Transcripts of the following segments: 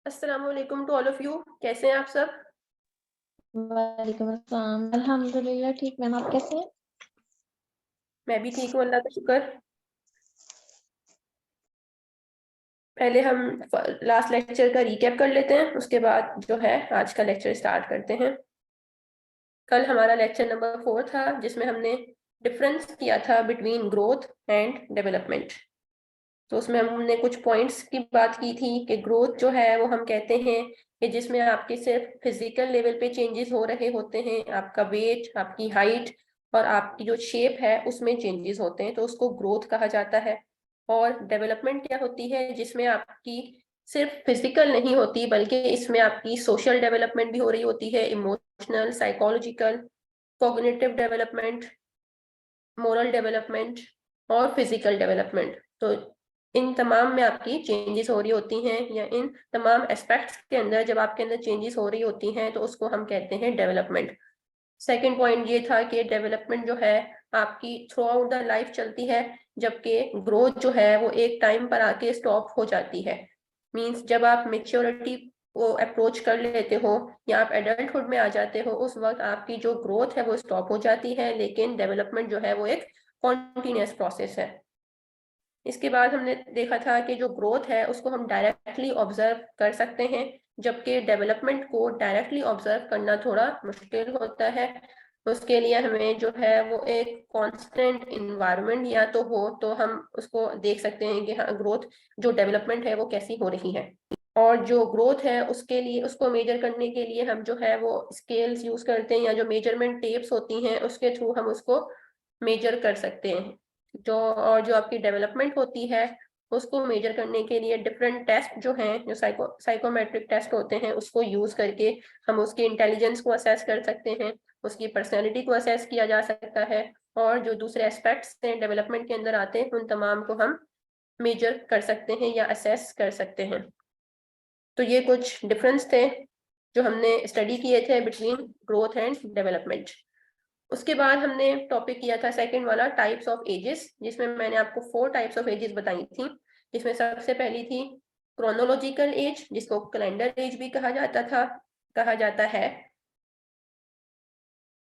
अस्सलाम वालेकुम to all of you. कैसे हैं आप सब? वालेकुम अस्सलाम। अल्हम्दुलिल्लाह ठीक। मैम आप कैसे हैं? मैं भी ठीक हूँ, अल्लाह का शुक्र। पहले हम लास्ट लेक्चर का रिकैप कर लेते हैं, उसके बाद जो है आज का लेक्चर स्टार्ट करते हैं। कल हमारा लेक्चर नंबर 4 था, जिसमें हमने डिफरेंस किया था बिटवीन ग्रोथ एंड डेवलपमेंट। तो उसमें हमने कुछ पॉइंट्स की बात की थी कि ग्रोथ जो है वो हम कहते हैं कि जिसमें आपके सिर्फ फिजिकल लेवल पे चेंजेस हो रहे होते हैं, आपका वेट, आपकी हाइट और आपकी जो शेप है उसमें चेंजेस होते हैं, तो उसको ग्रोथ कहा जाता है। और डेवलपमेंट क्या होती है, जिसमें आपकी सिर्फ फिजिकल नहीं होती बल्कि इसमें आपकी सोशल डेवलपमेंट भी हो रही होती है, emotional, psychological, cognitive development, moral development और फिजिकल डेवलपमेंट। तो इन तमाम में आपकी चेंजेस हो रही होती हैं, या इन तमाम एस्पेक्ट्स के अंदर जब आपके अंदर चेंजेस हो रही होती हैं तो उसको हम कहते हैं डेवलपमेंट। सेकेंड पॉइंट ये था कि डेवलपमेंट जो है आपकी थ्रू आउट द लाइफ चलती है, जबकि ग्रोथ जो है वो एक टाइम पर आके स्टॉप हो जाती है। मींस जब आप मेच्योरिटी को अप्रोच कर लेते हो या आप एडल्टहुड में आ जाते हो, उस वक्त आपकी जो ग्रोथ है वो स्टॉप हो जाती है, लेकिन डेवलपमेंट जो है वो एक कॉन्टिन्यूस प्रोसेस है। इसके बाद हमने देखा था कि जो ग्रोथ है उसको हम डायरेक्टली ऑब्जर्व कर सकते हैं, जबकि डेवलपमेंट को डायरेक्टली ऑब्जर्व करना थोड़ा मुश्किल होता है। उसके लिए हमें जो है वो एक कांस्टेंट इन्वायरमेंट या तो हो तो हम उसको देख सकते हैं कि हाँ, ग्रोथ जो डेवलपमेंट है वो कैसी हो रही है। और जो ग्रोथ है उसके लिए, उसको मेजर करने के लिए हम जो है वो स्केल्स यूज करते हैं, या जो मेजरमेंट टेप्स होती हैं उसके थ्रू हम उसको मेजर कर सकते हैं। जो आपकी डेवलपमेंट होती है उसको मेजर करने के लिए डिफरेंट टेस्ट जो हैं, जो साइकोमेट्रिक टेस्ट होते हैं, उसको यूज करके हम उसकी इंटेलिजेंस को असेस कर सकते हैं, उसकी पर्सनैलिटी को असेस किया जा सकता है, और जो दूसरे एस्पेक्ट्स हैं डेवलपमेंट के अंदर आते हैं उन तमाम को हम मेजर कर सकते हैं या असेस कर सकते हैं। तो ये कुछ डिफरेंस थे जो हमने स्टडी किए थे बिटवीन ग्रोथ एंड डेवलपमेंट। उसके बाद हमने टॉपिक किया था सेकंड वाला, टाइप्स ऑफ एजेस, जिसमें मैंने आपको 4 टाइप्स ऑफ एजेस बताई थी। जिसमें सबसे पहली थी क्रोनोलॉजिकल एज, जिसको कैलेंडर एज भी कहा जाता है,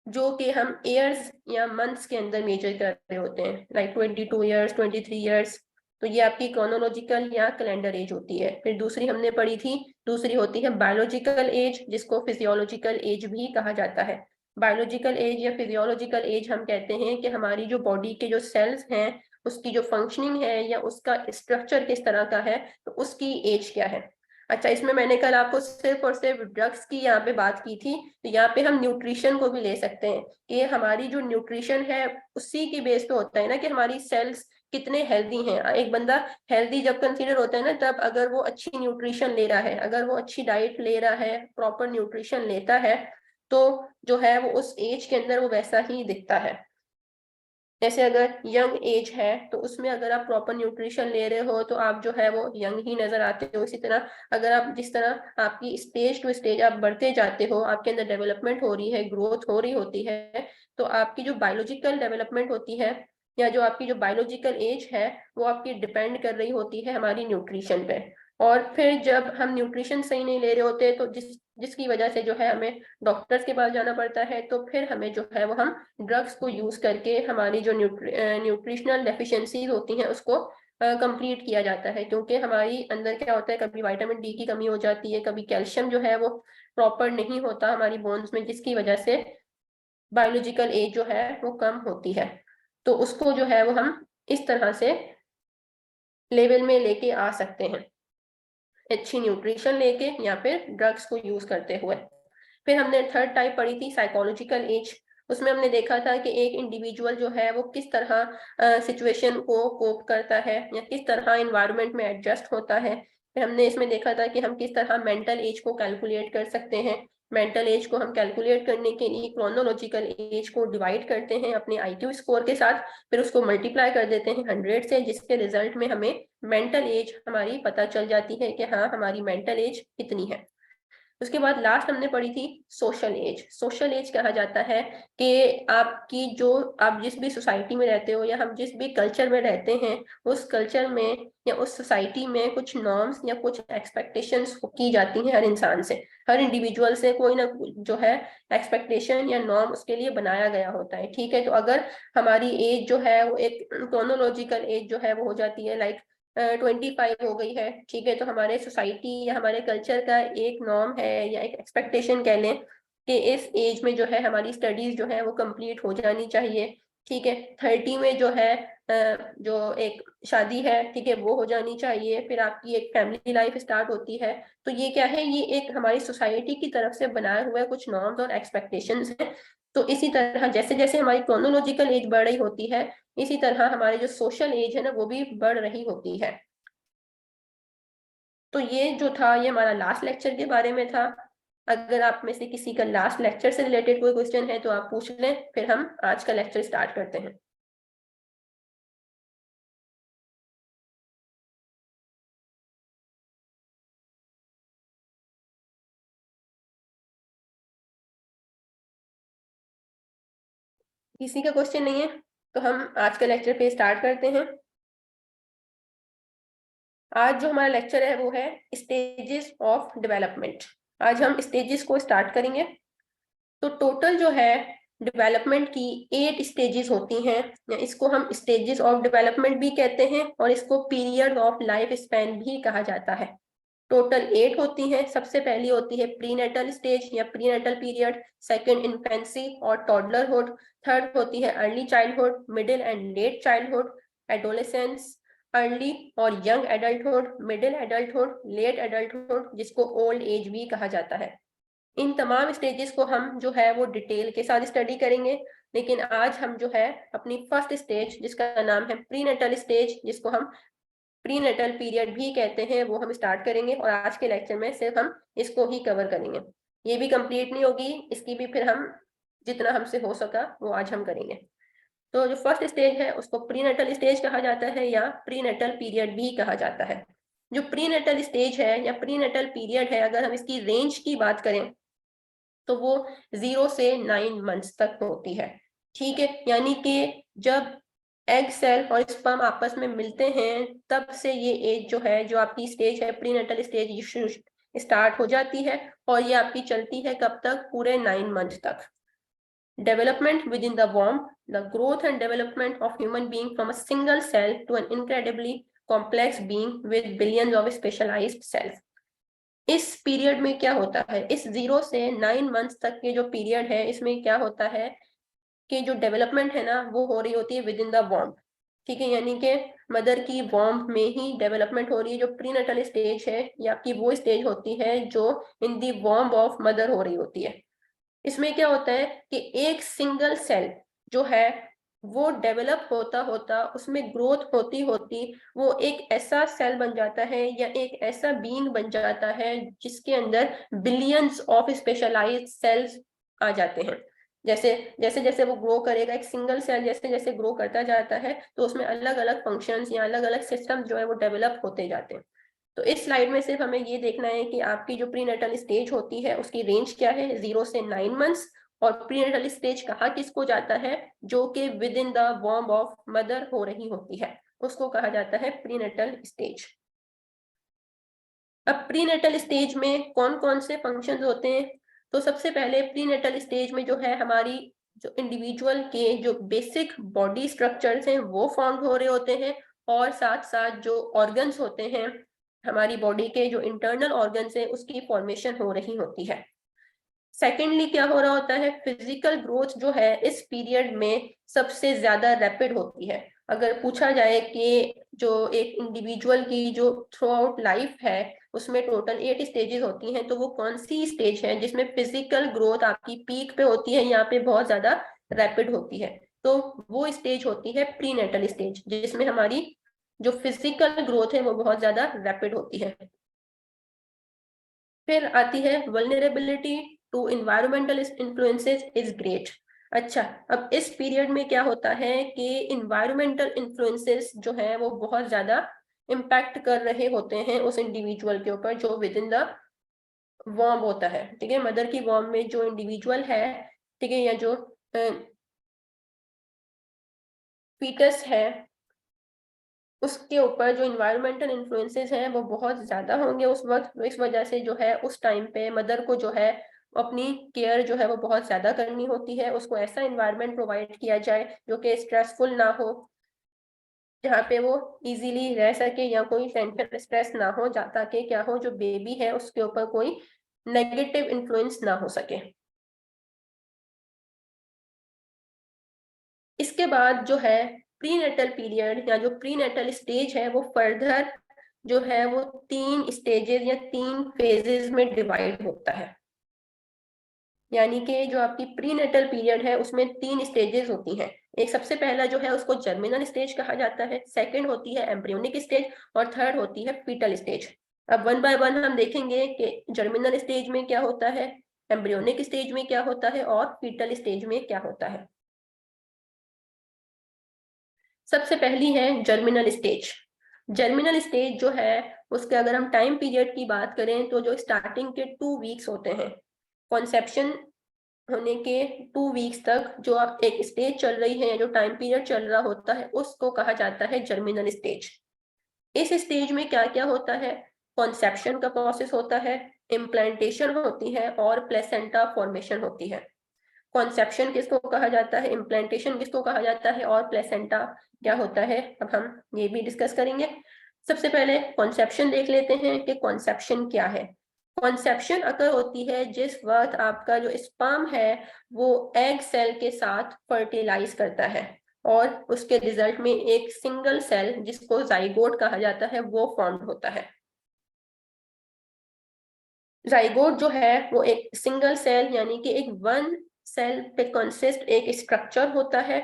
जो कि हम ईयर्स या मंथ्स के अंदर मेजर कर रहे होते हैं, लाइक 22 ईयर्स, 23 ईयर्स। तो ये आपकी क्रोनोलॉजिकल या कैलेंडर एज होती है। फिर दूसरी हमने पढ़ी थी, दूसरी होती है बायोलॉजिकल एज, जिसको फिजियोलॉजिकल एज भी कहा जाता है। बायोलॉजिकल एज या फिजियोलॉजिकल एज हम कहते हैं कि हमारी जो बॉडी के जो सेल्स हैं उसकी जो फंक्शनिंग है या उसका स्ट्रक्चर किस तरह का है, तो उसकी एज क्या है। अच्छा, इसमें मैंने कल आपको सिर्फ और सिर्फ ड्रग्स की यहाँ पे बात की थी, तो यहाँ पे हम न्यूट्रिशन को भी ले सकते हैं कि हमारी जो न्यूट्रिशन है उसी की बेस पे होता है ना कि हमारी सेल्स कितने हेल्दी हैं। एक बंदा हेल्दी जब कंसीडर होता है ना, तब अगर वो अच्छी न्यूट्रिशन ले रहा है, अगर वो अच्छी डाइट ले रहा है, प्रॉपर न्यूट्रिशन लेता है, तो जो है वो उस एज के अंदर वो वैसा ही दिखता है। जैसे अगर यंग एज है तो उसमें अगर आप प्रॉपर न्यूट्रिशन ले रहे हो तो आप जो है वो यंग ही नजर आते हो। इसी तरह अगर आप, जिस तरह आपकी स्टेज टू स्टेज आप बढ़ते जाते हो, आपके अंदर डेवलपमेंट हो रही है, ग्रोथ हो रही होती है, तो आपकी जो बायोलॉजिकल डेवलपमेंट होती है या जो आपकी जो बायोलॉजिकल एज है वो आपकी डिपेंड कर रही होती है हमारी न्यूट्रिशन पे। और फिर जब हम न्यूट्रिशन सही नहीं ले रहे होते तो जिसकी वजह से जो है हमें डॉक्टर्स के पास जाना पड़ता है, तो फिर हमें जो है वो हम ड्रग्स को यूज करके हमारी जो न्यूट्रिशनल डेफिशिएंसीज होती हैं उसको कंप्लीट किया जाता है। क्योंकि हमारी अंदर क्या होता है, कभी विटामिन डी की कमी हो जाती है, कभी कैल्शियम जो है वो प्रॉपर नहीं होता हमारी बोन्स में, जिसकी वजह से बायोलॉजिकल एज जो है वो कम होती है। तो उसको जो है वो हम इस तरह से लेवल में लेके आ सकते हैं, अच्छी न्यूट्रिशन लेके या फिर ड्रग्स को यूज करते हुए। फिर हमने थर्ड टाइप पढ़ी थी साइकोलॉजिकल एज। उसमें हमने देखा था कि एक इंडिविजुअल जो है वो किस तरह सिचुएशन को कोप करता है या किस तरह इन्वायरमेंट में एडजस्ट होता है। फिर हमने इसमें देखा था कि हम किस तरह मेंटल एज को कैलकुलेट कर सकते हैं। मेंटल एज को हम कैलकुलेट करने के लिए क्रोनोलॉजिकल एज को डिवाइड करते हैं अपने आईक्यू स्कोर के साथ, फिर उसको मल्टीप्लाई कर देते हैं 100 से, जिसके रिजल्ट में हमें मेंटल एज हमारी पता चल जाती है कि हाँ, हमारी मेंटल एज कितनी है। उसके बाद लास्ट हमने पढ़ी थी सोशल एज। सोशल एज कहा जाता है कि आपकी जो आप जिस भी सोसाइटी में रहते हो या हम जिस भी कल्चर में रहते हैं, उस कल्चर में या उस सोसाइटी में कुछ नॉर्म्स या कुछ एक्सपेक्टेशंस की जाती हैं हर इंसान से, हर इंडिविजुअल से कोई ना जो है एक्सपेक्टेशन या नॉर्म उसके लिए बनाया गया होता है। ठीक है, तो अगर हमारी एज जो है वो एक क्रोनोलॉजिकल एज जो है वो हो जाती है लाइक 25 हो गई है, ठीक है, तो हमारे सोसाइटी या हमारे कल्चर का एक नॉर्म है या एक एक्सपेक्टेशन कह लें कि इस एज में जो है हमारी स्टडीज जो है वो कंप्लीट हो जानी चाहिए। ठीक है, 30 में जो है जो एक शादी है, ठीक है, वो हो जानी चाहिए, फिर आपकी एक फैमिली लाइफ स्टार्ट होती है। तो ये क्या है, ये एक हमारी सोसाइटी की तरफ से बनाए हुए कुछ नॉर्म्स और एक्सपेक्टेशंस हैं। तो इसी तरह जैसे जैसे हमारी क्रोनोलॉजिकल एज बढ़ रही होती है, इसी तरह हमारी जो सोशल एज है ना वो भी बढ़ रही होती है। तो ये जो था ये हमारा लास्ट लेक्चर के बारे में था। अगर आप में से किसी का लास्ट लेक्चर से रिलेटेड कोई क्वेश्चन है तो आप पूछ लें, फिर हम आज का लेक्चर स्टार्ट करते हैं। किसी का क्वेश्चन नहीं है तो हम आज का लेक्चर पे स्टार्ट करते हैं। आज जो हमारा लेक्चर है वो है स्टेजेस ऑफ डेवलपमेंट। आज हम स्टेजेस को स्टार्ट करेंगे। तो टोटल जो है डेवलपमेंट की 8 स्टेजेस होती हैं, या इसको हम स्टेजेस ऑफ डेवलपमेंट भी कहते हैं और इसको पीरियड ऑफ लाइफ स्पैन भी कहा जाता है। टोटल 8 होती हैं। सबसे पहली होती है प्रीनेटल स्टेज या प्रीनेटल पीरियड, सेकंड इन्फेंसी और टॉडलरहुड, थर्ड होती है early childhood, middle and late childhood, adolescence, early और young adulthood, middle adulthood, late adulthood, जिसको ओल्ड एज भी कहा जाता है। इन तमाम स्टेजेस को हम जो है वो डिटेल के साथ स्टडी करेंगे, लेकिन आज हम जो है अपनी फर्स्ट स्टेज जिसका नाम है प्रीनेटल स्टेज, जिसको हम प्रीनेटल पीरियड भी कहते हैं, वो हम स्टार्ट करेंगे और आज के लेक्चर में सिर्फ हम इसको ही कवर करेंगे। ये भी कंप्लीट नहीं होगी, इसकी भी फिर हम जितना हमसे हो सका वो आज हम करेंगे। तो जो फर्स्ट स्टेज है उसको प्रीनेटल स्टेज कहा जाता है या प्रीनेटल पीरियड भी कहा जाता है। जो प्रीनेटल स्टेज है या प्रीनेटल पीरियड है, अगर हम इसकी रेंज की बात करें तो वो 0 से 9 मंथ्स तक होती है। ठीक है, यानी कि जब एग सेल और स्पर्म आपस में मिलते हैं तब से ये एज जो है, जो आपकी स्टेज है प्रीनेटल स्टेज, स्टार्ट हो जाती है और ये आपकी चलती है कब तक, पूरे 9 मंथ तक। डेवलपमेंट विद इन द वॉर्म, the growth and development of human being from a single cell to an incredibly complex being with billions of specialized cells. इस पीरियड में क्या होता है, इस 0 से 9 मंथ्स तक के जो पीरियड है इसमें क्या होता है कि जो डेवलपमेंट है ना वो हो रही होती है विद इन द वॉर्म। ठीक है, यानी कि मदर की वॉर्म में ही डेवलपमेंट हो रही है। जो प्रीनेटल स्टेज है या आपकी वो स्टेज होती है जो इन दी वॉर्म ऑफ मदर हो रही होती है। इसमें क्या होता है कि एक सिंगल सेल जो है वो डेवलप होता होता, उसमें ग्रोथ होती होती वो एक ऐसा सेल बन जाता है या एक ऐसा बीइंग बन जाता है जिसके अंदर बिलियंस ऑफ स्पेशलाइज्ड सेल्स आ जाते हैं। जैसे जैसे जैसे वो ग्रो करेगा, एक सिंगल सेल जैसे जैसे ग्रो करता जाता है तो उसमें अलग अलग फंक्शंस या अलग अलग सिस्टम जो है वो डेवलप होते जाते हैं। तो इस स्लाइड में सिर्फ हमें ये देखना है कि आपकी जो प्रीनेटल स्टेज होती है उसकी रेंज क्या है, 0 से 9 मंथ्स। और प्रीनेटल स्टेज कहा किसको जाता है, जो कि विद इन द वॉर्म ऑफ मदर हो रही होती है, उसको कहा जाता है प्रीनेटल स्टेज। अब प्रीनेटल स्टेज में कौन कौन से फंक्शंस होते हैं, तो सबसे पहले प्रीनेटल स्टेज में जो है हमारी जो इंडिविजुअल के जो बेसिक बॉडी स्ट्रक्चर्स हैं वो फॉर्म हो रहे होते हैं, और साथ साथ जो ऑर्गन्स होते हैं हमारी बॉडी के, जो इंटरनल ऑर्गन्स हैं उसकी फॉर्मेशन हो रही होती है। सेकेंडली क्या हो रहा होता है, फिजिकल ग्रोथ जो है इस पीरियड में सबसे ज्यादा रैपिड होती है। अगर पूछा जाए कि जो एक इंडिविजुअल की जो थ्रू आउट लाइफ है उसमें टोटल 8 स्टेजेस होती हैं, तो वो कौन सी स्टेज है जिसमें फिजिकल ग्रोथ आपकी पीक पे होती है, यहाँ पे बहुत ज्यादा रैपिड होती है, तो वो स्टेज होती है प्रीनेटल स्टेज, जिसमें हमारी जो फिजिकल ग्रोथ है वो बहुत ज्यादा रैपिड होती है। फिर आती है vulnerability to environmental influences is great. अच्छा, अब इस पीरियड में क्या होता है कि इन्वायरमेंटल इन्फ्लुएंसेस जो है वो बहुत ज्यादा इम्पैक्ट कर रहे होते हैं उस इंडिविजुअल के ऊपर जो विद इन द वॉर्म होता है, ठीक है। मदर की वॉर्म में जो इंडिविजुअल है, ठीक है, या जो फीटस है, उसके ऊपर जो इन्वायरमेंटल इन्फ्लुएंसेस हैं वो बहुत ज्यादा होंगे उस वक्त। इस वजह से जो है उस टाइम पे मदर को जो है अपनी केयर जो है वो बहुत ज्यादा करनी होती है। उसको ऐसा इन्वायरमेंट प्रोवाइड किया जाए जो कि स्ट्रेसफुल ना हो, जहाँ पे वो इजीली रह सके या कोई टेंशन स्ट्रेस ना हो, ताकि क्या हो, जो बेबी है उसके ऊपर कोई नेगेटिव इन्फ्लुएंस ना हो सके। इसके बाद जो है प्रीनेटल पीरियड या जो प्रीनेटल स्टेज है वो फर्दर जो है वो 3 स्टेजेस या 3 फेजेस में डिवाइड होता है। यानी कि जो आपकी प्रीनेटल पीरियड है उसमें 3 स्टेजेस होती हैं। एक सबसे पहला जो है उसको जर्मिनल स्टेज कहा जाता है, सेकंड होती है एम्ब्रियोनिक स्टेज, और थर्ड होती है फीटल स्टेज। अब वन बाय वन हम देखेंगे कि जर्मिनल स्टेज में क्या होता है, एम्ब्रियोनिक स्टेज में क्या होता है और फीटल स्टेज में क्या होता है। सबसे पहली है जर्मिनल स्टेज। जर्मिनल स्टेज जो है उसके अगर हम टाइम पीरियड की बात करें तो जो स्टार्टिंग के 2 वीक्स होते हैं, कॉन्सेप्शन होने के 2 वीक्स तक जो आप एक स्टेज चल रही है या जो टाइम पीरियड चल रहा होता है उसको कहा जाता है जर्मिनल स्टेज। इस स्टेज में क्या क्या होता है, कॉन्सेप्शन का प्रोसेस होता है, इम्प्लांटेशन होती है और प्लेसेंटा फॉर्मेशन होती है। कॉन्सेप्शन किसको कहा जाता है, इम्प्लांटेशन किसको कहा जाता है और प्लेसेंटा क्या होता है, अब हम ये भी डिस्कस करेंगे। सबसे पहले कॉन्सेप्शन देख लेते हैं कि कॉन्सेप्शन क्या है। कॉन्सेप्शन अगर होती है जिस वक्त आपका जो स्पर्म है वो एग सेल के साथ फर्टिलाइज करता है और उसके रिजल्ट में एक सिंगल सेल जिसको जाइगोट कहा जाता है वो फॉर्म होता है। जाइगोट जो है वो एक सिंगल सेल यानी कि एक वन सेल पे कंसिस्ट एक स्ट्रक्चर होता है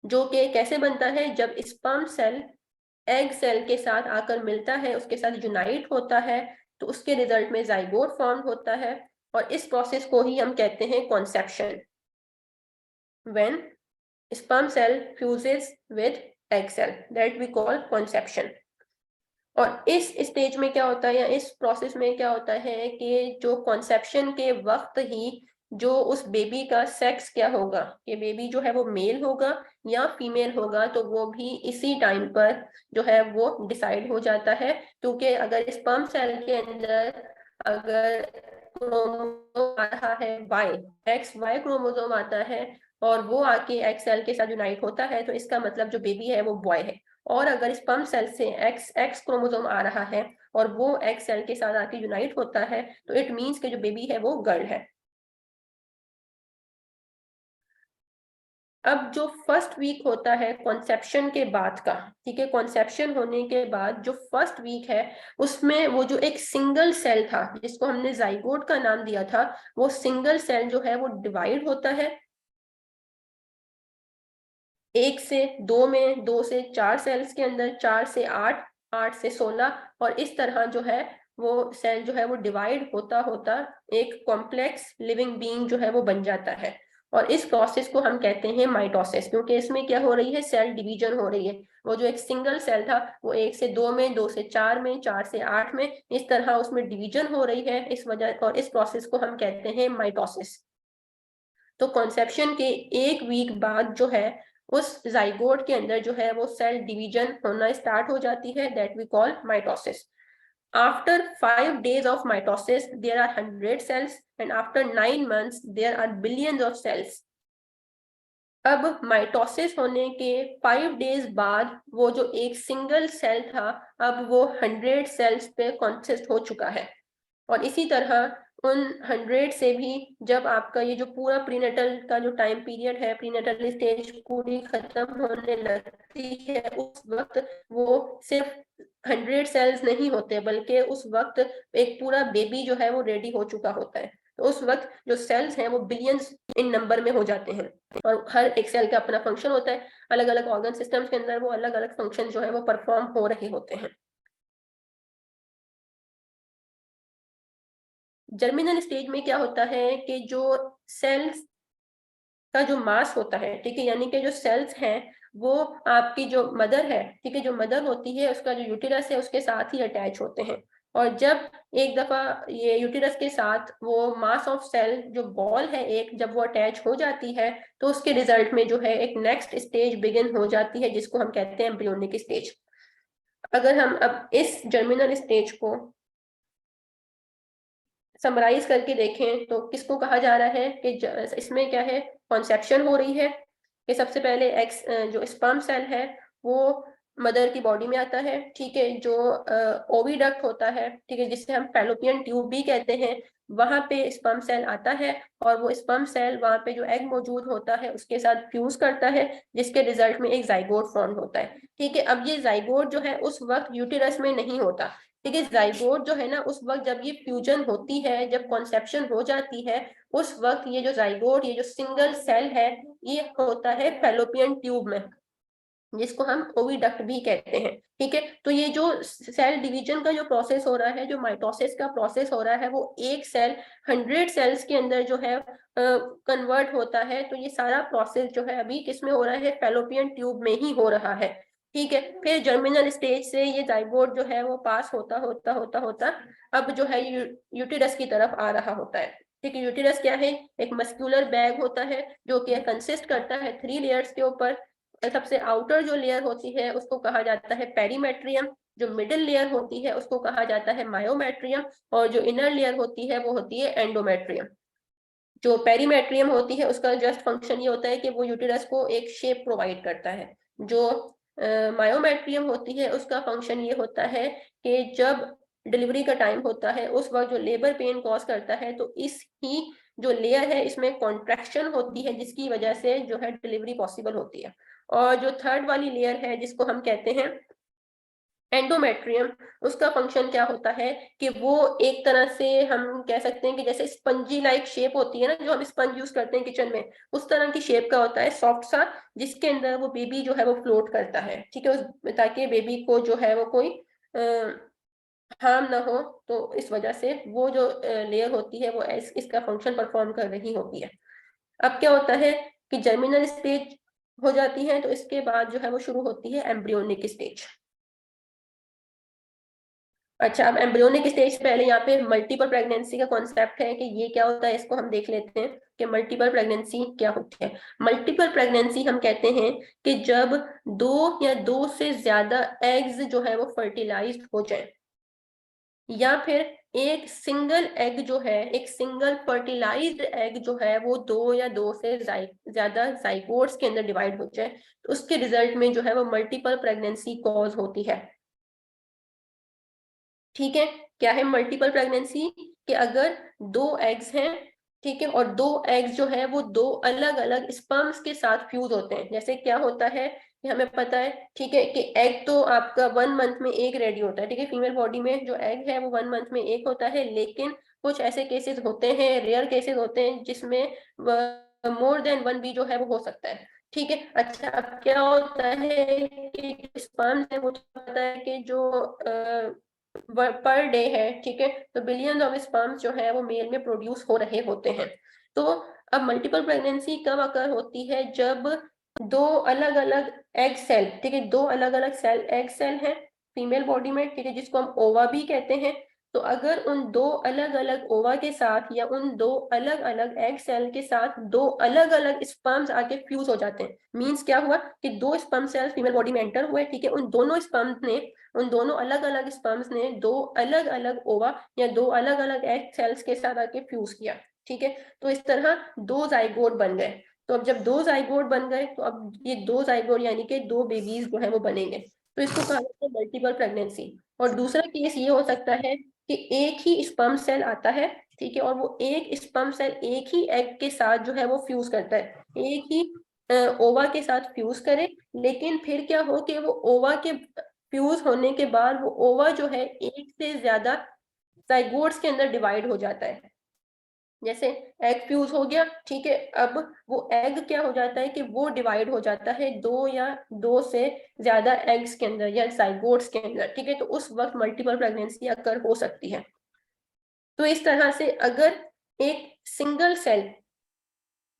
जो कि कैसे बनता है, जब स्पर्म सेल एग सेल के साथ आकर मिलता है, उसके साथ यूनाइट होता है, तो उसके रिजल्ट में जाइगोट फॉर्म होता है और इस प्रोसेस को ही हम कहते हैं conception. When sperm cell fuses with egg cell, that we call conception। और इस स्टेज में क्या होता है या इस प्रोसेस में क्या होता है कि जो कॉन्सेप्शन के वक्त ही जो उस बेबी का सेक्स क्या होगा, कि बेबी जो है वो मेल होगा या फीमेल होगा, तो वो भी इसी टाइम पर जो है वो डिसाइड हो जाता है। क्योंकि अगर स्पर्म सेल के अंदर अगर क्रोमोसोम आ रहा है वाई, एक्स वाई क्रोमोसोम आता है और वो आके एक्स सेल के साथ यूनाइट होता है, तो इसका मतलब जो बेबी है वो बॉय है। और अगर स्पर्म सेल से एक्स एक्स क्रोमोसोम आ रहा है और वो एक्स सेल के साथ आके यूनाइट होता है, तो इट मीन्स कि जो बेबी है वो गर्ल है। अब जो फर्स्ट वीक होता है कॉन्सेप्शन के बाद का, ठीक है, कॉन्सेप्शन होने के बाद जो फर्स्ट वीक है उसमें वो जो एक सिंगल सेल था जिसको हमने जाइगोट का नाम दिया था, वो सिंगल सेल जो है वो डिवाइड होता है 1 से 2 में, 2 से 4 सेल्स के अंदर, 4 से 8, 8 से 16, और इस तरह जो है वो सेल जो है वो डिवाइड होता होता एक कॉम्प्लेक्स लिविंग बीइंग जो है वो बन जाता है। और इस प्रोसेस को हम कहते हैं माइटोसिस, क्योंकि इसमें क्या हो रही है, सेल डिवीजन हो रही है। वो जो एक सिंगल सेल था वो 1 से 2 में, 2 से 4 में, 4 से 8 में, इस तरह उसमें डिवीजन हो रही है इस वजह, और इस प्रोसेस को हम कहते हैं माइटोसिस। तो कॉन्सेप्शन के 1 वीक बाद जो है उस जाइगोट के अंदर जो है वो सेल डिवीजन होना स्टार्ट हो जाती है, that we call mitosis. After 5 days of mitosis there are 100 cells and after 9 months there are billions of cells। अब माइटोसिस होने के 5 days बाद वो जो एक सिंगल सेल था अब वो 100 सेल्स पे कॉन्सिस्ट हो चुका है। और इसी तरह उन 100 से भी जब आपका ये जो पूरा प्रीनेटल का जो टाइम पीरियड है, प्रीनेटल स्टेज पूरी खत्म होने लगती है, उस वक्त वो सिर्फ 100 सेल्स नहीं होते बल्कि उस वक्त एक पूरा बेबी जो है वो रेडी हो चुका होता है। तो उस वक्त जो सेल्स हैं वो बिलियंस इन नंबर में हो जाते हैं और हर एक सेल का अपना फंक्शन होता है। अलग अलग ऑर्गन सिस्टम्स के अंदर वो अलग अलग फंक्शन जो है वो परफॉर्म हो रहे होते हैं। जर्मिनल स्टेज में क्या होता है कि जो सेल्स का जो मास होता है, ठीक है, यानी कि जो सेल्स हैं वो आपकी जो मदर है, ठीक है, जो मदर होती है उसका जो यूटेरस है उसके साथ ही अटैच होते हैं। और जब एक दफा ये यूटेरस के साथ वो मास ऑफ सेल जो बॉल है एक, जब वो अटैच हो जाती है तो उसके रिजल्ट में जो है एक नेक्स्ट स्टेज बिगिन हो जाती है जिसको हम कहते हैं एम्ब्रियोनिक स्टेज। अगर हम अब इस जर्मिनल स्टेज को समराइज करके देखें तो किसको कहा जा रहा है कि इसमें क्या है, कॉन्सेप्शन हो रही है कि सबसे पहले एक्स जो स्पर्म सेल है वो मदर की बॉडी में आता है, ठीक है, जो ओविडक्ट होता है, ठीक है, जिसे हम फैलोपियन ट्यूब भी कहते हैं, वहां पे स्पर्म सेल आता है और वो स्पर्म सेल वहां पे जो एग मौजूद होता है उसके साथ फ्यूज करता है, जिसके रिजल्ट में एक जाइगोट फॉर्म होता है, ठीक है। अब ये जाइगोट जो है उस वक्त यूटेरस में नहीं होता, ठीक है, जाइगोट जो है ना उस वक्त जब ये फ्यूजन होती है, जब कॉन्सेप्शन हो जाती है, उस वक्त ये जो जाइगोट, ये जो सिंगल सेल है, ये होता है फैलोपियन ट्यूब में, जिसको हम ओविडक्ट भी कहते हैं, ठीक है। तो ये जो सेल डिवीजन का जो प्रोसेस हो रहा है, जो माइटोसिस का प्रोसेस हो रहा है, वो एक सेल 100 सेल्स के अंदर जो है कन्वर्ट होता है। तो ये सारा प्रोसेस जो है अभी किसमें हो रहा है, फैलोपियन ट्यूब में ही हो रहा है, ठीक है। फिर जर्मिनल स्टेज से ये जाइगोट जो है वो पास होता होता होता होता अब जो है यूटेरस की तरफ आ रहा होता है, ठीक है। यूटेरस क्या है, एक मस्कुलर बैग होता है जो कि कंसिस्ट करता है 3 लेयर्स के ऊपर। सबसे आउटर जो लेयर होती है उसको कहा जाता है पेरीमेट्रियम, जो मिडिल लेयर होती है उसको कहा जाता है मायोमेट्रियम, और जो इनर लेयर होती है वो होती है एंडोमेट्रियम। जो पेरीमेट्रियम होती है उसका जस्ट फंक्शन ये होता है कि वो यूटेरस को एक शेप प्रोवाइड करता है। जो मायोमेट्रियम होती है उसका फंक्शन ये होता है कि जब डिलीवरी का टाइम होता है उस वक्त जो लेबर पेन कॉज करता है, तो इस ही जो लेयर है इसमें कॉन्ट्रैक्शन होती है जिसकी वजह से जो है डिलीवरी पॉसिबल होती है। और जो थर्ड वाली लेयर है जिसको हम कहते हैं एंडोमेट्रियम, उसका फंक्शन क्या होता है कि वो एक तरह से हम कह सकते हैं कि जैसे स्पंजी लाइक शेप होती है ना, जो हम स्पंज यूज करते हैं किचन में, उस तरह की शेप का होता है, सॉफ्ट सा, जिसके अंदर वो बेबी जो है वो फ्लोट करता है, ठीक है, उस ताकि बेबी को जो है वो कोई हार्म ना हो। तो इस वजह से वो जो लेयर होती है वो इसका फंक्शन परफॉर्म कर रही होती है। अब क्या होता है कि जर्मिनल स्टेज हो जाती है तो इसके बाद जो है वो शुरू होती है एम्ब्रियोनिक स्टेज। अच्छा, अब एम्ब्रियोनिक स्टेज से पहले यहाँ पे मल्टीपल प्रेगनेंसी का कॉन्सेप्ट है कि ये क्या होता है, इसको हम देख लेते हैं कि मल्टीपल प्रेगनेंसी क्या होती है। मल्टीपल प्रेगनेंसी हम कहते हैं कि जब दो या दो से ज्यादा एग्स जो है वो फर्टिलाइज्ड हो जाए, या फिर एक सिंगल एग जो है, एक सिंगल फर्टिलाइज्ड एग जो है वो दो या दो से ज्यादा जाइगोट्स के अंदर डिवाइड हो जाए, तो उसके रिजल्ट में जो है वो मल्टीपल प्रेगनेंसी कॉज होती है, ठीक है। क्या है मल्टीपल प्रेगनेंसी, कि अगर दो एग्स हैं, ठीक है, और दो एग्स जो है वो दो अलग अलग स्पर्म्स के साथ फ्यूज होते हैं। जैसे क्या होता है कि हमें पता है, ठीक है, कि एग तो आपका 1 मंथ में एक रेडी होता है, ठीक है, फीमेल बॉडी में जो एग है वो 1 मंथ में एक होता है, लेकिन कुछ ऐसे केसेस होते हैं, रेयर केसेस होते हैं, जिसमें मोर देन वन भी जो है वो हो सकता है, ठीक है। अच्छा, अब क्या होता है कि स्पर्म्स है, वो पता है कि जो पर डे है, ठीक है, तो बिलियंस ऑफ स्पर्म्स जो है वो मेल में प्रोड्यूस हो रहे होते हैं। तो अब मल्टीपल प्रेगनेंसी कब अकर होती है, जब दो अलग अलग एग सेल, ठीक है, दो अलग अलग सेल एग सेल है फीमेल बॉडी में, ठीक है, जिसको हम ओवा भी कहते हैं। तो अगर उन दो अलग अलग ओवा के साथ या उन दो अलग अलग एग सेल के साथ दो अलग अलग स्पर्म्स आके फ्यूज हो जाते हैं, मींस क्या हुआ कि दो स्पर्म सेल्स फीमेल बॉडी में एंटर हुए, ठीक है, उन दोनों अलग अलग स्पर्म्स ने दो अलग अलग ओवा या दो अलग अलग एग सेल्स के साथ आके फ्यूज किया, ठीक है। तो इस तरह दो जाइगोट बन गए। तो अब जब दो जाइगोट बन गए तो अब ये दो जाइगोट यानी कि दो बेबीज जो है वो बनेंगे, तो इसको कहा जाता है मल्टीपल प्रेगनेंसी। और दूसरा केस ये हो सकता है कि एक ही स्पर्म सेल आता है, ठीक है, और वो एक स्पर्म सेल एक ही एग के साथ जो है वो फ्यूज करता है, एक ही ओवा के साथ फ्यूज करे, लेकिन फिर क्या हो कि वो ओवा के फ्यूज होने के बाद वो ओवा जो है एक से ज्यादा जाइगोट्स के अंदर डिवाइड हो जाता है। जैसे एग फ्यूज हो गया, ठीक है, अब वो एग क्या हो जाता है कि वो डिवाइड हो जाता है दो या दो से ज्यादा एग्स के अंदर या जाइगोट्स के अंदर, ठीक है, तो उस वक्त मल्टीपल प्रेगनेंसी अकर हो सकती है। तो इस तरह से अगर एक सिंगल सेल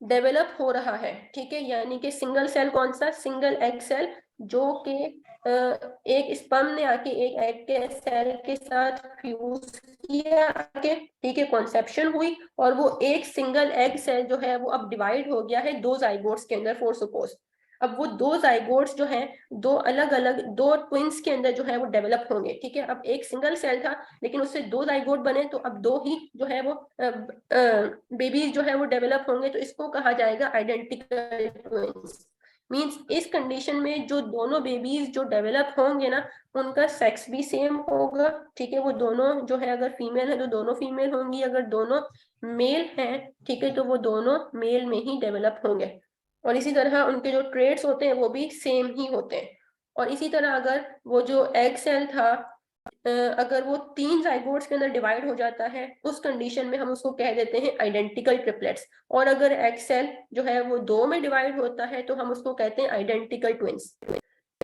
डेवलप हो रहा है, ठीक है, यानी कि सिंगल सेल कौन सा, सिंगल एग सेल, जो कि एक स्पर्म ने आके एक एग के सेल के साथ फ्यूज किया आके, ठीक है, कॉन्सेप्शन हुई, और वो एक सिंगल एग सेल जो है वो अब डिवाइड हो गया है दो जाइगोट्स के अंदर, फॉर सपोज। अब वो दो जाइगोट्स जो हैं, दो अलग अलग दो ट्विंस के अंदर जो है वो डेवलप होंगे, ठीक है। अब एक सिंगल सेल था लेकिन उससे दो जाइगोट बने, तो अब दो ही जो है वो बेबीज जो है वो डेवलप होंगे, तो इसको कहा जाएगा आइडेंटिकल ट्विंस। मींस इस कंडीशन में जो दोनों बेबीज जो डेवलप होंगे ना, उनका सेक्स भी सेम होगा, ठीक है, वो दोनों जो है अगर फीमेल है तो दोनों फीमेल होंगी, अगर दोनों मेल हैं, ठीक है, तो वो दोनों मेल में ही डेवलप होंगे, और इसी तरह उनके जो ट्रेड्स होते हैं वो भी सेम ही होते हैं। और इसी तरह अगर वो जो एग सेल था, अगर वो तीन जाइगोट्स के अंदर डिवाइड हो जाता है, उस कंडीशन में हम उसको कह देते हैं आइडेंटिकल ट्रिपलेट्स। और अगर एग सेल जो है वो दो में डिवाइड होता है तो हम उसको कहते हैं आइडेंटिकल ट्विंस।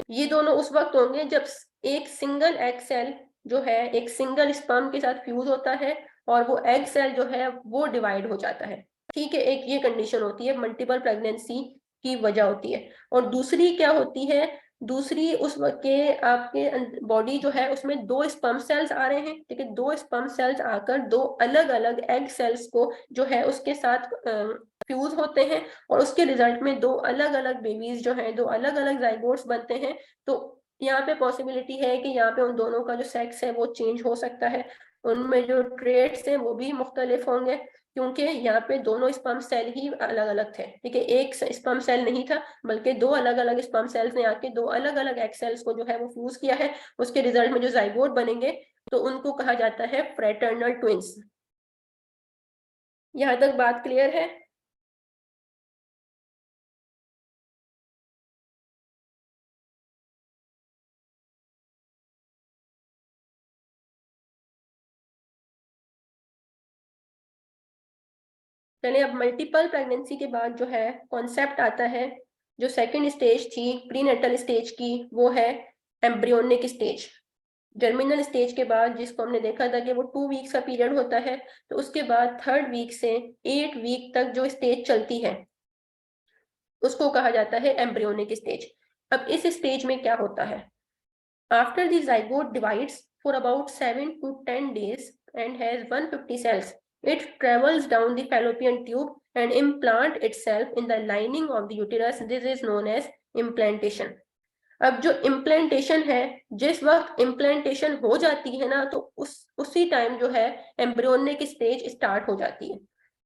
ये दोनों उस वक्त होंगे जब एक सिंगल एग सेल जो है एक सिंगल स्पर्म के साथ फ्यूज होता है और वो एग सेल जो है वो डिवाइड हो जाता है, ठीक है। एक ये कंडीशन होती है, मल्टीपल प्रेगनेंसी की वजह होती है। और दूसरी क्या होती है, दूसरी उस वक्त के आपके बॉडी जो है उसमें दो स्पर्म सेल्स आ रहे हैं, ठीक है, दो स्पर्म सेल्स आकर दो अलग अलग एग सेल्स को जो है उसके साथ फ्यूज होते हैं, और उसके रिजल्ट में दो अलग अलग बेबीज जो हैं, दो अलग अलग जाइगोट्स बनते हैं। तो यहाँ पे पॉसिबिलिटी है कि यहाँ पे उन दोनों का जो सेक्स है वो चेंज हो सकता है, उनमें जो ट्रेड्स हैं वो भी मुख्तलिफ होंगे, क्योंकि यहाँ पे दोनों स्पर्म सेल ही अलग अलग थे, ठीक है, एक स्पर्म सेल नहीं था, बल्कि दो अलग अलग स्पर्म सेल्स ने आके दो अलग अलग एग सेल्स को जो है वो फ्यूज किया है, उसके रिजल्ट में जो जाइगोट बनेंगे तो उनको कहा जाता है फ्रेटर्नल ट्विंस। यहाँ तक बात क्लियर है? चलिए, अब मल्टीपल प्रेगनेंसी के बाद जो है कॉन्सेप्ट आता है, जो सेकंड स्टेज थी प्रीनेटल स्टेज की, वो है एम्ब्रियोनिक स्टेज। जर्मिनल स्टेज के बाद, जिसको हमने देखा था कि वो 2 वीक्स का पीरियड होता है, तो उसके बाद 3rd वीक से 8 वीक तक जो स्टेज चलती है उसको कहा जाता है एम्ब्रियोनिक स्टेज। अब इस स्टेज में क्या होता है, after the zygote divides for about 7 to 10 days and has 150 cells, it travels down the fallopian tube and implant itself in the lining of the uterus. This is known as implantation. अब जो implantation है, जिस वक्त implantation हो जाती है ना, तो उसी टाइम जो है एम्ब्रियोनिक स्टेज स्टार्ट हो जाती है,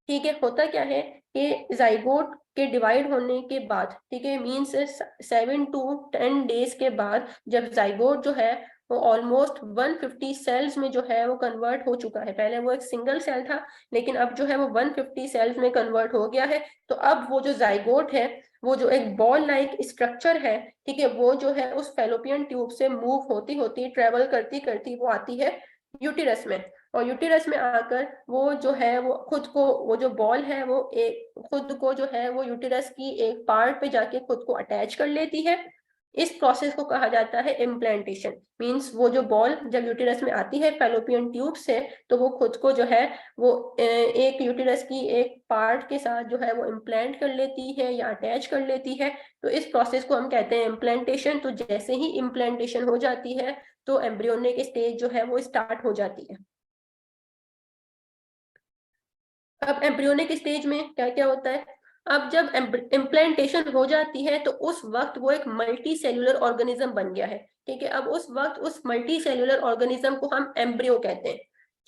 ठीक है। होता क्या है कि जाइगोट के डिवाइड होने के बाद, ठीक है, मीन्स 7 to 10 डेज के बाद, जब जाइगोट जो है वो ऑलमोस्ट 150 सेल्स में जो है वो कन्वर्ट हो चुका है, पहले वो एक सिंगल सेल था लेकिन अब जो है वो 150 सेल्स में कन्वर्ट हो गया है, तो अब वो जो जाइगोट है, वो जो एक बॉल लाइक स्ट्रक्चर है, ठीक है, वो जो है उस फेलोपियन ट्यूब से मूव होती होती ट्रेवल करती करती वो आती है यूटिरस में, और यूटिरस में आकर वो जो है वो खुद को, वो जो बॉल है वो एक खुद को जो है वो यूटिरस की एक पार्ट पे जाके खुद को अटैच कर लेती है। इस प्रोसेस को कहा जाता है इम्प्लांटेशन। मींस वो जो बॉल जब यूटिरस में आती है फेलोपियन ट्यूब से, तो वो खुद को जो है वो एक यूटिरस की एक पार्ट के साथ जो है वो इम्प्लांट कर लेती है या अटैच कर लेती है, तो इस प्रोसेस को हम कहते हैं इम्प्लांटेशन। तो जैसे ही इम्प्लांटेशन हो जाती है तो एम्ब्रियोनिक स्टेज जो है वो स्टार्ट हो जाती है। अब एम्ब्रियोनिक स्टेज में क्या क्या होता है, अब जब इम्प्लांटेशन हो जाती है तो उस वक्त वो एक मल्टी सेल्यूलर ऑर्गेनिज्म बन गया है, ठीक है। अब उस वक्त उस मल्टी सेल्यूलर ऑर्गेनिज्म को हम एम्ब्रियो कहते हैं,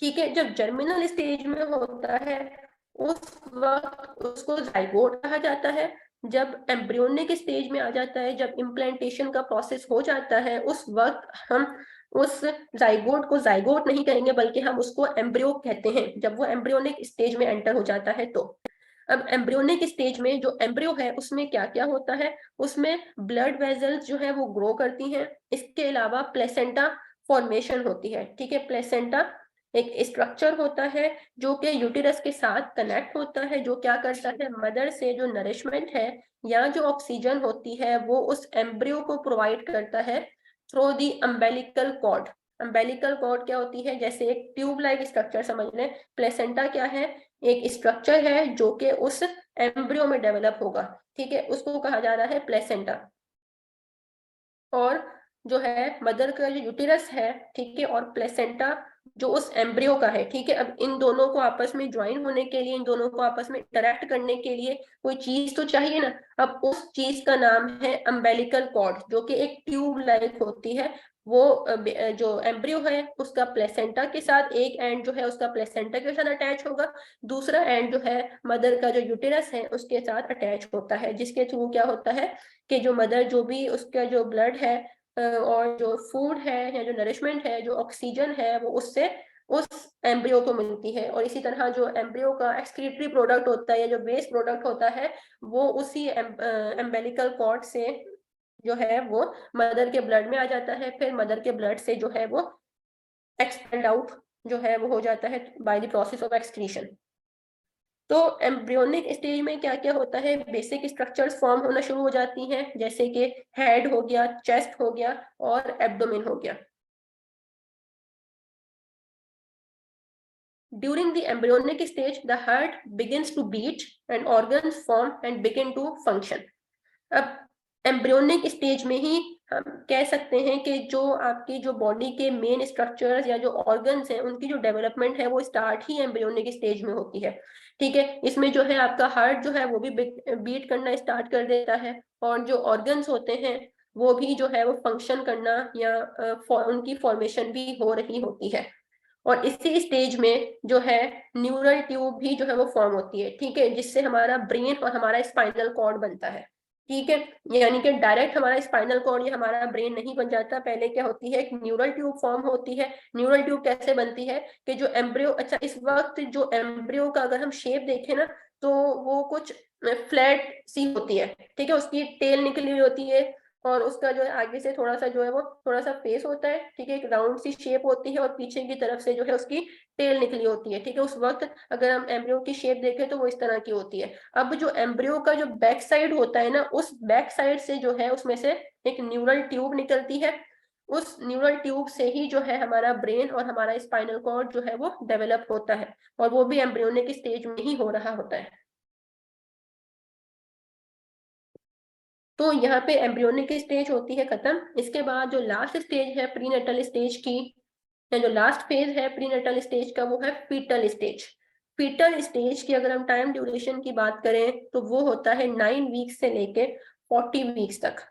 ठीक है। जब जर्मिनल स्टेज में होता है उस वक्त उसको जाइगोट कहा जाता है। जब एम्ब्रियोनिक स्टेज में आ जाता है, जब इम्प्लांटेशन का प्रोसेस हो जाता है, उस वक्त हम उस जाइगोट को जाइगोट नहीं कहेंगे बल्कि हम उसको एम्ब्रियो कहते हैं, जब वो एम्ब्रियोनिक स्टेज में एंटर हो जाता है तो। अब एम्ब्रियोनिक स्टेज में जो एम्ब्रियो है उसमें क्या क्या होता है, उसमें ब्लड वेजल्स जो है वो ग्रो करती हैं, इसके अलावा प्लेसेंटा फॉर्मेशन होती है, ठीक है। प्लेसेंटा एक स्ट्रक्चर होता है जो कि यूटिरस के साथ कनेक्ट होता है, जो क्या करता है, मदर से जो नरिशमेंट है या जो ऑक्सीजन होती है वो उस एम्ब्रियो को प्रोवाइड करता है through the umbilical cord. Umbilical cord क्या होती है, जैसे एक ट्यूब लाइक स्ट्रक्चर समझ लें। प्लेसेंटा क्या है, एक स्ट्रक्चर है जो कि उस एम्ब्रियो में डेवलप होगा, ठीक है, उसको कहा जा रहा है प्लेसेंटा। और जो है मदर का जो यूटेरस है, ठीक है, और प्लेसेंटा जो उस एम्ब्रियो का है, ठीक है। अब इन दोनों को आपस में ज्वाइन होने के लिए, इन दोनों को आपस में इंटरेक्ट करने के लिए कोई चीज तो चाहिए ना। अब उस चीज का नाम है अम्बेलिकल कॉर्ड, जो कि एक ट्यूब लाइक होती है। वो जो एम्ब्रियो है उसका प्लेसेंटा के साथ, एक एंड जो है उसका प्लेसेंटा के साथ अटैच होगा, दूसरा एंड जो है मदर का जो यूटेरस है उसके साथ अटैच होता है, जिसके थ्रू क्या होता है कि जो मदर जो भी उसका जो ब्लड है और जो फूड है या जो नरिशमेंट है, जो ऑक्सीजन है, वो उससे उस एम्ब्रियो को मिलती है। और इसी तरह जो एम्ब्रियो का एक्सक्रीटरी प्रोडक्ट होता है या जो वेस्ट प्रोडक्ट होता है, वो उसी एम्बेलिकल कॉर्ड से जो है वो मदर के ब्लड में आ जाता है। फिर मदर के ब्लड से जो है वो एक्सपेल्ड आउट जो है वो हो जाता है by the process of excretion. तो एम्ब्रियोनिक स्टेज में क्या क्या होता है, बेसिक स्ट्रक्चर्स फॉर्म होना शुरू हो जाती हैं, जैसे कि हेड हो गया, चेस्ट हो गया और एब्डोमेन हो गया। During the embryonic stage, the heart begins to beat and organs form and begin to function. अब एम्ब्रियोनिक स्टेज में ही हम कह सकते हैं कि जो आपकी जो बॉडी के मेन स्ट्रक्चर्स या जो ऑर्गन्स हैं उनकी जो डेवलपमेंट है वो स्टार्ट ही एम्ब्रियोनिक स्टेज में होती है, ठीक है। इसमें जो है आपका हार्ट जो है वो भी बीट करना स्टार्ट कर देता है, और जो ऑर्गन्स होते हैं वो भी जो है वो फंक्शन करना या उनकी फॉर्मेशन भी हो रही होती है। और इसी स्टेज में जो है न्यूरल ट्यूब भी जो है वो फॉर्म होती है, ठीक है, जिससे हमारा ब्रेन और हमारा स्पाइनल कॉर्ड बनता है, ठीक है। यानी कि डायरेक्ट हमारा स्पाइनल कॉर्ड या हमारा ब्रेन नहीं बन जाता, पहले क्या होती है एक न्यूरल ट्यूब फॉर्म होती है। न्यूरल ट्यूब कैसे बनती है कि जो एम्ब्रियो, अच्छा इस वक्त जो एम्ब्रियो का अगर हम शेप देखें ना, तो वो कुछ फ्लैट सी होती है, ठीक है, उसकी टेल निकली हुई होती है और उसका जो है आगे से थोड़ा सा जो है वो थोड़ा सा फेस होता है, ठीक है, एक राउंड सी शेप होती है और पीछे की तरफ से जो है उसकी टेल निकली होती है, ठीक है। उस वक्त अगर हम एम्ब्रियो की शेप देखें तो वो इस तरह की होती है। अब जो एम्ब्रियो का जो बैक साइड होता है ना, उस बैक साइड से जो है उसमें से एक न्यूरल ट्यूब निकलती है। उस न्यूरल ट्यूब से ही जो है हमारा ब्रेन और हमारा स्पाइनल कॉर्ड जो है वो डेवलप होता है, और वो भी एम्ब्रियोनिक स्टेज में ही हो रहा होता है। तो यहाँ पे एम्ब्रियोनिक स्टेज होती है खत्म। इसके बाद जो लास्ट स्टेज है प्रीनेटल स्टेज की, या जो लास्ट फेज है प्रीनेटल स्टेज का, वो है फीटल स्टेज। फीटल स्टेज की अगर हम टाइम ड्यूरेशन की बात करें तो वो होता है 9 वीक्स से लेके 40 वीक्स तक।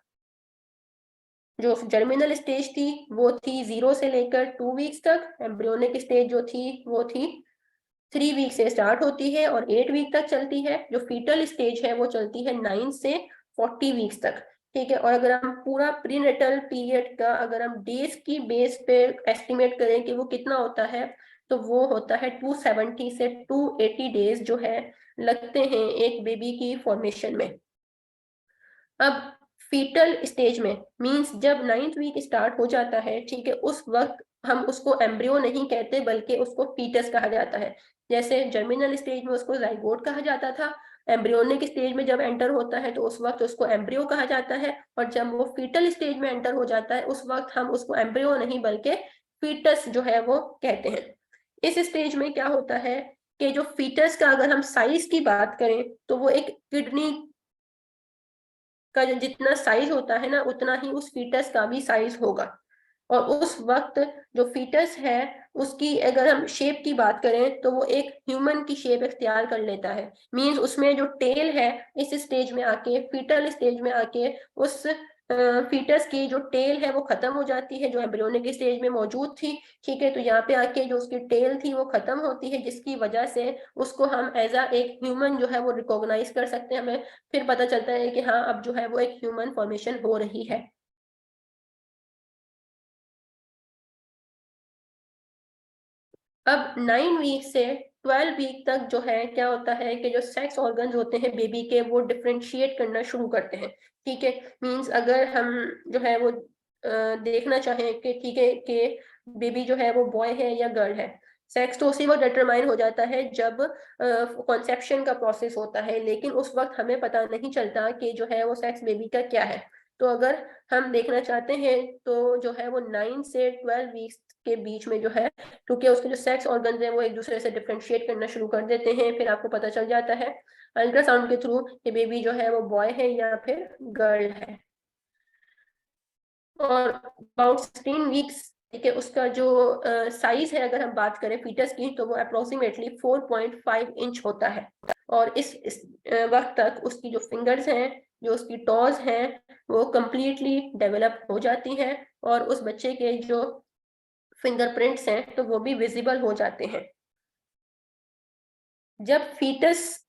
जो जर्मिनल स्टेज थी वो थी 0 से लेकर 2 वीक्स तक। एम्ब्रियोनिक स्टेज जो थी वो थी 3 वीक से स्टार्ट होती है और 8 वीक तक चलती है। जो फीटल स्टेज है वो चलती है 9 से 40 वीक्स तक, ठीक है। और अगर हम पूरा प्रीनेटल पीरियड का अगर हम डेज की बेस पे एस्टिमेट करें कि वो कितना होता है, तो वो होता है 270 से 280 डेज जो है लगते हैं एक बेबी की फॉर्मेशन में। अब फीटल स्टेज में मींस जब 9th वीक स्टार्ट हो जाता है, ठीक है, उस वक्त हम उसको एम्ब्रियो नहीं कहते बल्कि उसको फीटस कहा जाता है। जैसे जर्मिनल स्टेज में उसको जाइगोट कहा जाता था, एम्ब्रियोनिक स्टेज में जब एंटर होता है तो उस वक्त उसको एम्ब्रियो कहा जाता है, और जब वो फीटल स्टेज में एंटर हो जाता है उस वक्त हम उसको एम्ब्रियो नहीं बल्कि फीटस जो है वो कहते हैं। इस स्टेज में क्या होता है कि जो फीटस का अगर हम साइज की बात करें तो वो एक किडनी का जितना साइज होता है ना, उतना ही उस फीटस का भी साइज होगा। और उस वक्त जो फीटस है उसकी अगर हम शेप की बात करें तो वो एक ह्यूमन की शेप इख्तियार कर लेता है। मींस उसमें जो टेल है इस स्टेज में आके, फीटल स्टेज में आके, उस फीटस की जो टेल है वो खत्म हो जाती है जो एम्ब्रियोनिक स्टेज में मौजूद थी, ठीक है। तो यहाँ पे आके जो उसकी टेल थी वो खत्म होती है, जिसकी वजह से उसको हम एज अ एक ह्यूमन जो है वो रिकॉग्नाइज कर सकते हैं। हमें फिर पता चलता है कि हाँ अब जो है वो एक ह्यूमन फॉर्मेशन हो रही है। अब 9 वीक से 12 वीक तक जो है क्या होता है कि जो सेक्स ऑर्गन्स होते हैं बेबी के वो डिफ्रेंशिएट करना शुरू करते हैं, ठीक है। मींस अगर हम जो है वो देखना चाहें कि ठीक है कि बेबी जो है वो बॉय है या गर्ल है, सेक्स तो उसी वक्त डिटरमाइन हो जाता है जब कॉन्सेप्शन का प्रोसेस होता है, लेकिन उस वक्त हमें पता नहीं चलता कि जो है वो सेक्स बेबी का क्या है। तो अगर हम देखना चाहते हैं तो जो है वो 9 से 12 वीक्स के बीच में जो है, क्योंकि उसके जो सेक्स ऑर्गन्स हैं वो एक दूसरे से डिफ्रेंशिएट करना शुरू कर देते हैं, फिर आपको पता चल जाता है अल्ट्रासाउंड के थ्रू कि बेबी जो है वो बॉय है या फिर गर्ल है। और अबाउट 16 वीक्स ठीक है, उसका जो साइज है अगर हम बात करें फीटस की, तो वो अप्रोक्सीमेटली 4.5 इंच होता है। और इस वक्त तक उसकी जो फिंगर्स हैं, जो उसकी टॉज हैं, वो कंप्लीटली डेवलप हो जाती हैं, और उस बच्चे के जो फिंगरप्रिंट्स हैं तो वो भी विजिबल हो जाते हैं। जब फीटस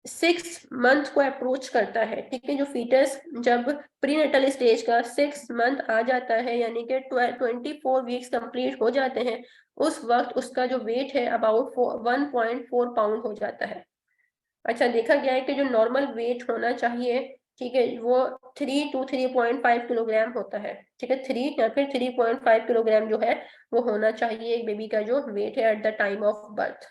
6 मंथ को अप्रोच करता है, ठीक है, जो फीटस जब प्रीनेटल स्टेज का 6 मंथ आ जाता है, यानी कि 24 वीक्स कंप्लीट हो जाते हैं, उस वक्त उसका जो वेट है अबाउट 1.4 पाउंड हो जाता है। अच्छा, देखा गया है कि जो नॉर्मल वेट होना चाहिए, ठीक है, वो 3 to 3.5 किलोग्राम होता है, ठीक है, 3 या फिर 3.5 किलोग्राम जो है वो होना चाहिए एक बेबी का जो वेट है at the time of birth.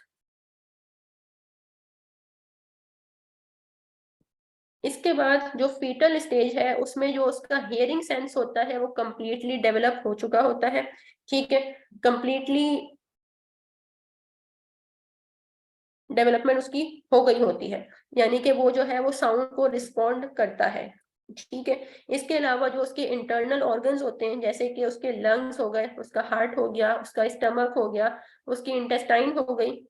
इसके बाद जो फीटल स्टेज है उसमें जो उसका हियरिंग सेंस होता है वो कंप्लीटली डेवलप हो चुका होता है, ठीक है, कंप्लीटली डेवलपमेंट उसकी हो गई होती है, यानी कि वो जो है वो साउंड को रिस्पॉन्ड करता है, ठीक है। इसके अलावा जो उसके इंटरनल ऑर्गन्स होते हैं, जैसे कि उसके लंग्स हो गए, उसका हार्ट हो गया, उसका स्टमक हो गया, उसकी इंटेस्टाइन हो गई,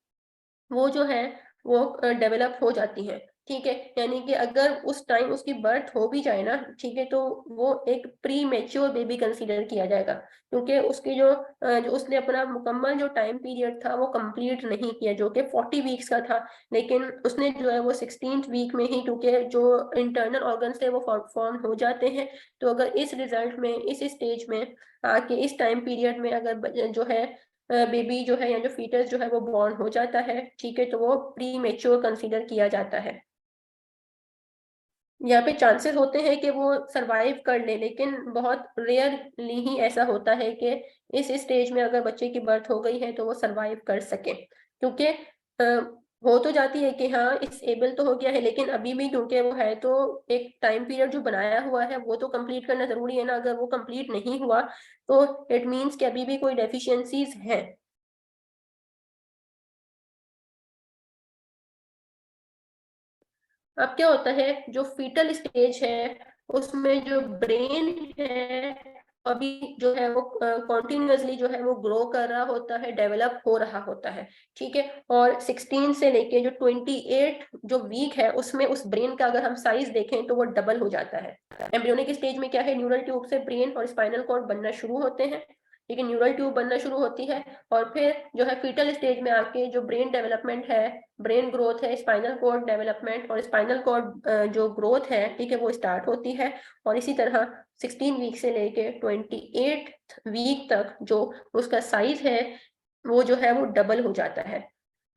वो जो है वो डेवलप हो जाती हैं, ठीक है। यानी कि अगर उस टाइम उसकी बर्थ हो भी जाए ना, ठीक है, तो वो एक प्री मेच्योर बेबी कंसीडर किया जाएगा, क्योंकि उसकी जो उसने अपना मुकम्मल जो टाइम पीरियड था वो कंप्लीट नहीं किया, जो कि 40 वीक्स का था, लेकिन उसने जो है वो 16th वीक में ही, क्योंकि जो इंटरनल ऑर्गन्स थे वो फॉर्म हो जाते हैं, तो अगर इस रिजल्ट में, इस स्टेज में आके, इस टाइम पीरियड में अगर जो है बेबी जो है या जो फीटस जो है वो बॉर्न हो जाता है, ठीक है, तो वो प्री मेच्योर कंसीडर किया जाता है। यहाँ पे चांसेस होते हैं कि वो सरवाइव कर ले, लेकिन बहुत रेयरली ही ऐसा होता है कि इस स्टेज में अगर बच्चे की बर्थ हो गई है तो वो सरवाइव कर सके, क्योंकि हो तो जाती है कि हाँ इस एबल तो हो गया है, लेकिन अभी भी क्योंकि वो है तो एक टाइम पीरियड जो बनाया हुआ है वो तो कंप्लीट करना जरूरी है ना, अगर वो कंप्लीट नहीं हुआ तो इट मीन्स कि अभी भी कोई डेफिशिएंसीज हैं। अब क्या होता है, जो फीटल स्टेज है उसमें जो ब्रेन है अभी जो है वो कॉन्टिन्यूसली जो है वो ग्रो कर रहा होता है, डेवलप हो रहा होता है, ठीक है। और 16 से लेके जो 28 जो वीक है उसमें उस ब्रेन का अगर हम साइज देखें तो वो डबल हो जाता है। एम्ब्रियोनिक स्टेज में क्या है, न्यूरल ट्यूब से ब्रेन और स्पाइनल कॉर्ड बनना शुरू होते हैं, ठीक है, न्यूरल ट्यूब बनना शुरू होती है, और फिर जो है फीटल स्टेज में आके जो ब्रेन डेवलपमेंट है, ब्रेन ग्रोथ है, स्पाइनल कॉर्ड डेवलपमेंट और स्पाइनल कॉर्ड जो ग्रोथ है, ठीक है, वो स्टार्ट होती है। और इसी तरह 16 वीक से लेके 28 वीक तक जो उसका साइज है वो जो है वो डबल हो जाता है।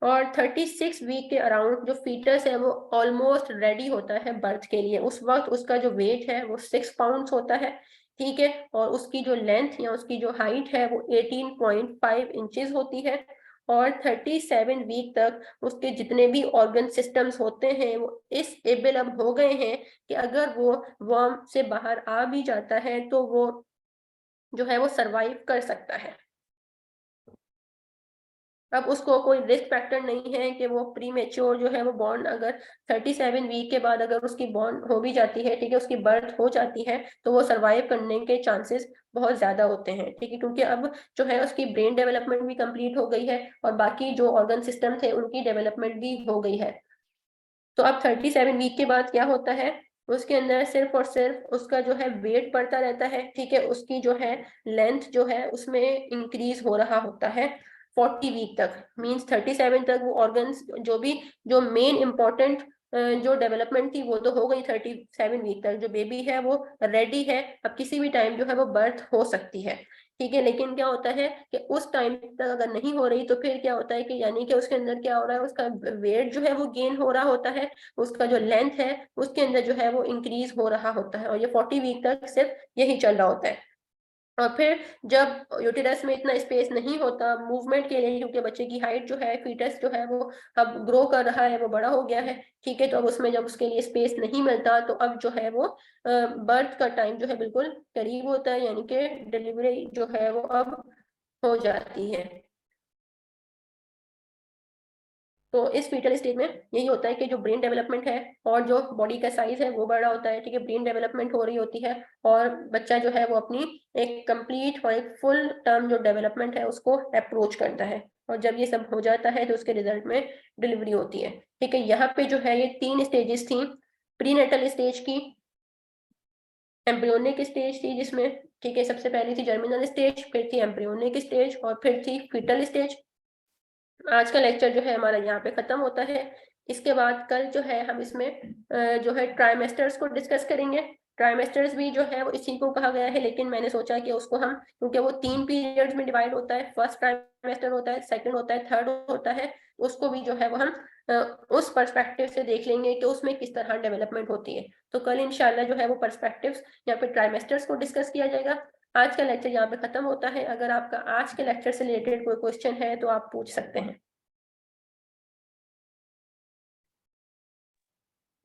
और 36 वीक के अराउंड जो फीटस है वो ऑलमोस्ट रेडी होता है बर्थ के लिए, उस वक्त उसका जो वेट है वो 6 पाउंड्स होता है, ठीक है, और उसकी जो लेंथ या उसकी जो हाइट है वो 18.5 इंचेस होती है। और 37 वीक तक उसके जितने भी ऑर्गन सिस्टम्स होते हैं वो इस एबल अब हो गए हैं कि अगर वो वर्म से बाहर आ भी जाता है तो वो जो है वो सरवाइव कर सकता है। अब उसको कोई रिस्क फैक्टर नहीं है कि वो प्री मेच्योर जो है वो बॉर्न अगर 37 वीक के बाद अगर उसकी बॉर्न हो भी जाती है, ठीक है, उसकी बर्थ हो जाती है, तो वो सरवाइव करने के चांसेस बहुत ज्यादा होते हैं, ठीक है, क्योंकि अब जो है उसकी ब्रेन डेवलपमेंट भी कंप्लीट हो गई है और बाकी जो ऑर्गन सिस्टम थे उनकी डेवलपमेंट भी हो गई है। तो अब 37 वीक के बाद क्या होता है, उसके अंदर सिर्फ और सिर्फ उसका जो है वेट बढ़ता रहता है, ठीक है, उसकी जो है लेंथ जो है उसमें इंक्रीज हो रहा होता है 40 वीक तक, मींस 37 तक वो ऑर्गन्स जो भी जो मेन इंपॉर्टेंट जो डेवलपमेंट थी वो तो हो गई, 37 वीक तक जो बेबी है वो रेडी है, अब किसी भी टाइम जो है वो बर्थ हो सकती है, ठीक है। लेकिन क्या होता है कि उस टाइम तक अगर नहीं हो रही तो फिर क्या होता है कि यानी कि उसके अंदर क्या हो रहा है, उसका वेट जो है वो गेन हो रहा होता है, उसका जो लेंथ है उसके अंदर जो है वो इंक्रीज हो रहा होता है, और ये 40 वीक तक सिर्फ यही चल रहा होता है। और फिर जब यूटेरस में इतना स्पेस नहीं होता मूवमेंट के लिए, क्योंकि बच्चे की हाइट जो है, फीटस जो है वो अब ग्रो कर रहा है, वो बड़ा हो गया है, ठीक है, तो अब उसमें जब उसके लिए स्पेस नहीं मिलता तो अब जो है वो बर्थ का टाइम जो है बिल्कुल करीब होता है, यानी कि डिलीवरी जो है वो अब हो जाती है। तो इस फीटल स्टेज में यही होता है कि जो ब्रेन डेवलपमेंट है और जो बॉडी का साइज है वो बड़ा होता है, ठीक है, ब्रेन डेवलपमेंट हो रही होती है और बच्चा जो है वो अपनी एक कंप्लीट और एक फुल टर्म जो डेवलपमेंट है उसको अप्रोच करता है, और जब ये सब हो जाता है तो उसके रिजल्ट में डिलीवरी होती है, ठीक है। यहाँ पे जो है ये 3 स्टेजेस थी, प्रीनेटल स्टेज की, एम्ब्रियोनिक स्टेज थी जिसमें, ठीक है, सबसे पहली थी जर्मिनल स्टेज, फिर थी एम्ब्रियोनिक स्टेज और फिर थी फीटल स्टेज। आज का लेक्चर जो है हमारा यहाँ पे खत्म होता है। इसके बाद कल जो है हम इसमें जो है ट्राइमेस्टर्स को डिस्कस करेंगे। ट्राइमेस्टर्स भी जो है वो इसी को कहा गया है, लेकिन मैंने सोचा कि उसको हम, क्योंकि वो 3 पीरियड्स में डिवाइड होता है, फर्स्ट ट्राइमेस्टर होता है, सेकंड होता है, थर्ड होता है, उसको भी जो है वो हम उस पर्सपेक्टिव से देख लेंगे कि उसमें किस तरह डेवलपमेंट होती है। तो कल इंशाल्लाह जो है वो पर्सपेक्टिव्स यहाँ पे ट्राइमेस्टर्स को डिस्कस किया जाएगा। आज का लेक्चर यहाँ पे खत्म होता है। अगर आपका आज के लेक्चर से रिलेटेड कोई क्वेश्चन है तो आप पूछ सकते हैं।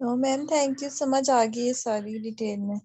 नो मैम, थैंक यू, समझ आ गई है सारी डिटेल में।